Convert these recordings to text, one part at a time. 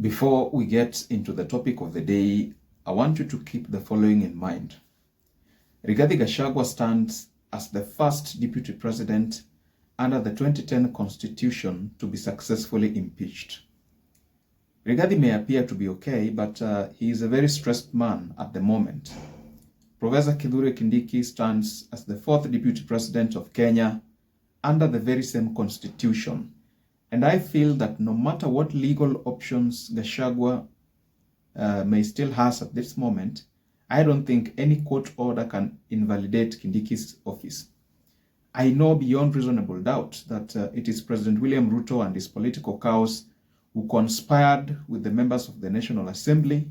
Before we get into the topic of the day, I want you to keep the following in mind. Rigathi Gachagua stands as the first deputy president under the 2010 constitution to be successfully impeached. Rigathi may appear to be okay, but he is a very stressed man at the moment. Professor Kindiki stands as the fourth deputy president of Kenya under the very same constitution. And I feel that no matter what legal options Gachagua may still has at this moment, I don't think any court order can invalidate Kindiki's office. I know beyond reasonable doubt that it is President William Ruto and his political cows who conspired with the members of the National Assembly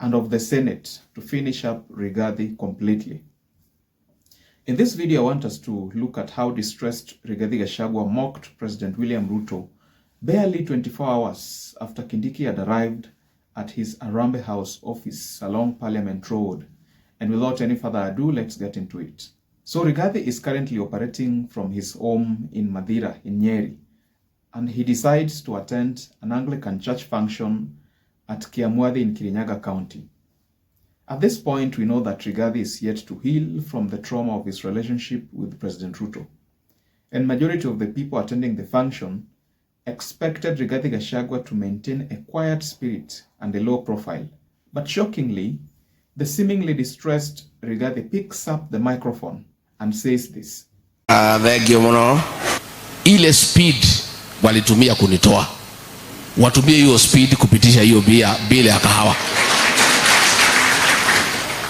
and of the Senate to finish up Rigathi completely. In this video, I want us to look at how distressed Rigathi Gachagua mocked President William Ruto barely 24 hours after Kindiki had arrived at his Harambe house office along Parliament Road. And without any further ado, let's get into it. So Rigathi is currently operating from his home in Mathira in Nyeri, and he decides to attend an Anglican church function at Kiamwadi in Kirinyaga County. At this point, we know that Rigathi is yet to heal from the trauma of his relationship with President Ruto. And majority of the people attending the function expected Rigathi Gachagua to maintain a quiet spirit and a low profile. But shockingly, the seemingly distressed Rigathi picks up the microphone and says this. Thegio muno. Ile speed walitumia kunitoa. Watumie hiyo speed kupitisha hiyo bila ya kahawa.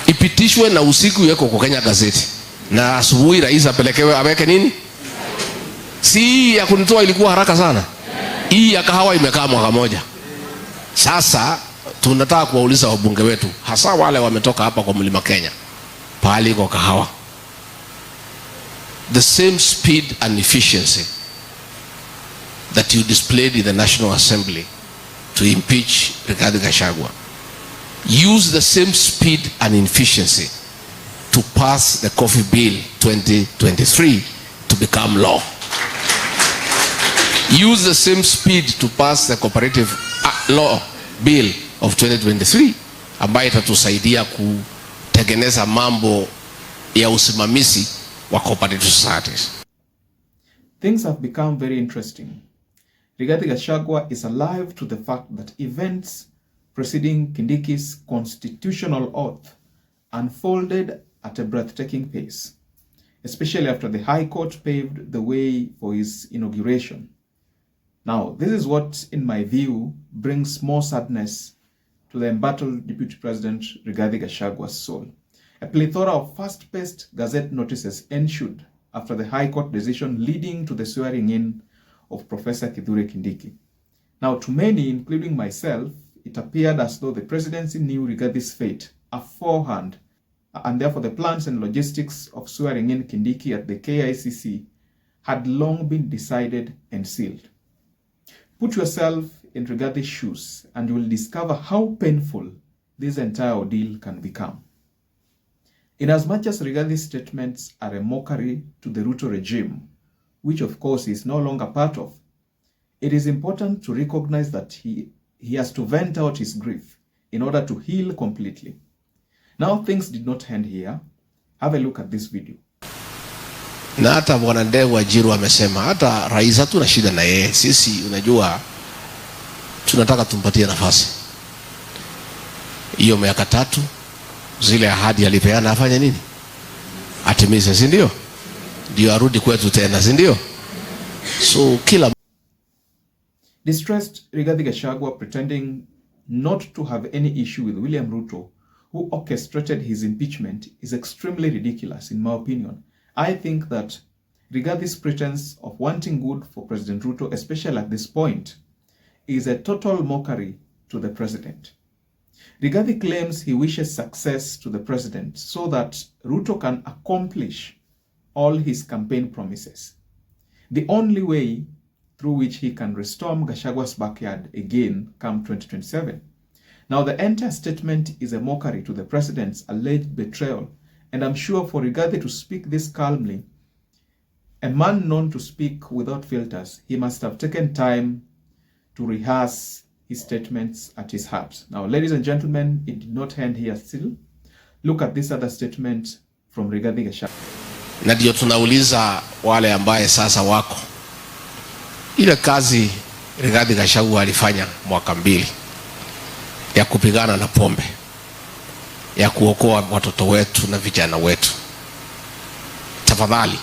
Ipitishwe na usiku yeko kwa Kenya gazeti. Na asubuhi rais apelekewe aweke nini? Si ya kunitoa ilikuwa haraka sana. Hii ya kahawa imekaa mwaka moja. Sasa tunataka kuwauliza wabunge wetu, hasa wale wametoka hapa kwa Mlima Kenya, pahali kwa kahawa. The same speed and efficiency that you displayed in the National Assembly to impeach Rigathi Gachagua, use the same speed and efficiency to pass the Coffee Bill 2023 to become law. Use the same speed to pass the Cooperative Law Bill of 2023 ambayo itatusaidia kutengeneza mambo ya usimamizi wa cooperative societies. Things have become very interesting. Rigathi Gachagua is alive to the fact that events preceding Kindiki's constitutional oath unfolded at a breathtaking pace, especially after the High Court paved the way for his inauguration. Now, this is what, in my view, brings more sadness to the embattled Deputy President Rigathi Gachagua's soul. A plethora of fast-paced gazette notices ensued after the High Court decision leading to the swearing-in of Professor Kindiki. Now, to many, including myself, it appeared as though the presidency knew Rigathi's fate aforehand, and therefore the plans and logistics of swearing in Kindiki at the KICC had long been decided and sealed. Put yourself in Rigathi's shoes and you will discover how painful this entire ordeal can become. Inasmuch as Rigathi's statements are a mockery to the Ruto regime, which of course he is no longer part of, it is important to recognize that he has to vent out his grief in order to heal completely. Now things did not end here. Have a look at this video. Na hata bwana Ndewa Jiru amesema hata rais hatuna shida na yeye. Sisi unajua tunataka tumpatie nafasi. Hiyo miaka 3 zile ahadi alipeana afanye nini? Atimize, si ndio? Ndio arudi kwetu tena, si ndio? So kila distressed Rigathi Gachagua pretending not to have any issue with William Ruto, who orchestrated his impeachment, is extremely ridiculous in my opinion. I think that Rigathi's pretense of wanting good for President Ruto, especially at this point, is a total mockery to the president. Rigathi claims he wishes success to the president so that Ruto can accomplish all his campaign promises. The only way through which he can restorm Gachagua's backyard again come 2027. Now, the entire statement is a mockery to the president's alleged betrayal, and I'm sure for Rigathi to speak this calmly, a man known to speak without filters, he must have taken time to rehearse his statements at his heart. Now, ladies and gentlemen, it did not end here still. Look at this other statement from Rigathi Gachagua. Na ndio tunauliza wale ambaye sasa wako. Ile kazi Rigathi Gachagua alifanya mwaka 2 ya kupigana na pombe, ya kuokoa watoto wetu na vijana wetu. Tafadhali,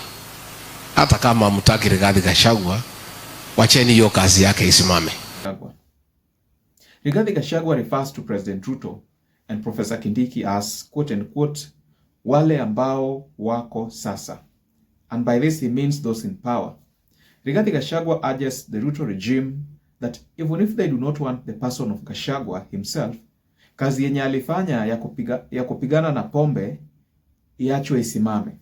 hata kama mtaki Rigathi Gachagua, wacheni hiyo kazi yake isimame. Rigathi Gachagua refers to President Ruto and Professor Kindiki as quote unquote wale ambao wako sasa, and by this he means those in power. Rigathi Gachagua urges the Ruto regime that even if they do not want the person of Gachagua himself, kazi yenye alifanya ya kupigana na pombe iachwe isimame.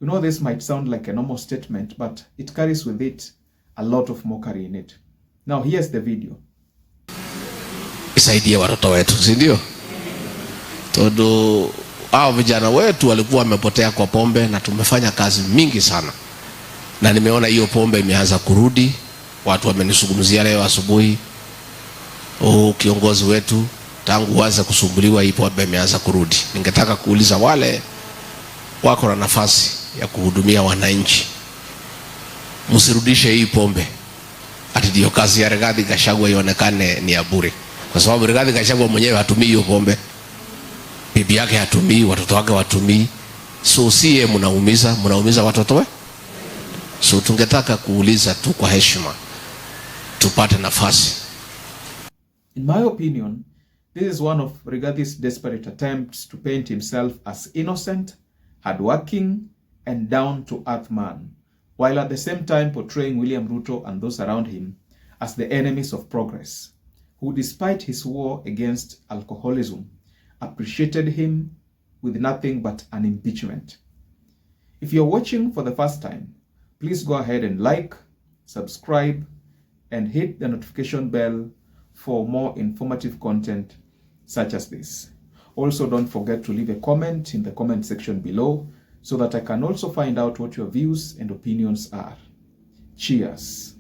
You know, this might sound like a normal statement, but it carries with it a lot of mockery in it. Now here's the video. Isaidie watoto wetu, si ndio? Todo hao vijana wetu walikuwa wamepotea kwa pombe, na tumefanya kazi mingi sana. Na nimeona hiyo pombe imeanza kurudi. Watu wamenisungumzia leo asubuhi, kiongozi wetu tangu waanze kusumbuliwa hiyo pombe imeanza kurudi. Ningetaka kuuliza wale wako na nafasi ya kuhudumia wananchi, msirudishe hii pombe ati ndio kazi ya Rigathi Gachagua ionekane ni ya bure. Kwa sababu Rigathi Gachagua mwenyewe hatumii hiyo pombe, bibi yake hatumii, watoto wake hawatumii. So siye mnaumiza watoto we. So tungetaka kuuliza tu kwa heshima tupate nafasi. In my opinion, this is one of Rigathi's desperate attempts to paint himself as innocent, hardworking, and down-to-earth man, while at the same time portraying William Ruto and those around him as the enemies of progress, who despite his war against alcoholism, appreciated him with nothing but an impeachment. If you're watching for the first time, please go ahead and like, subscribe, and hit the notification bell for more informative content such as this. Also, don't forget to leave a comment in the comment section below so that I can also find out what your views and opinions are. Cheers.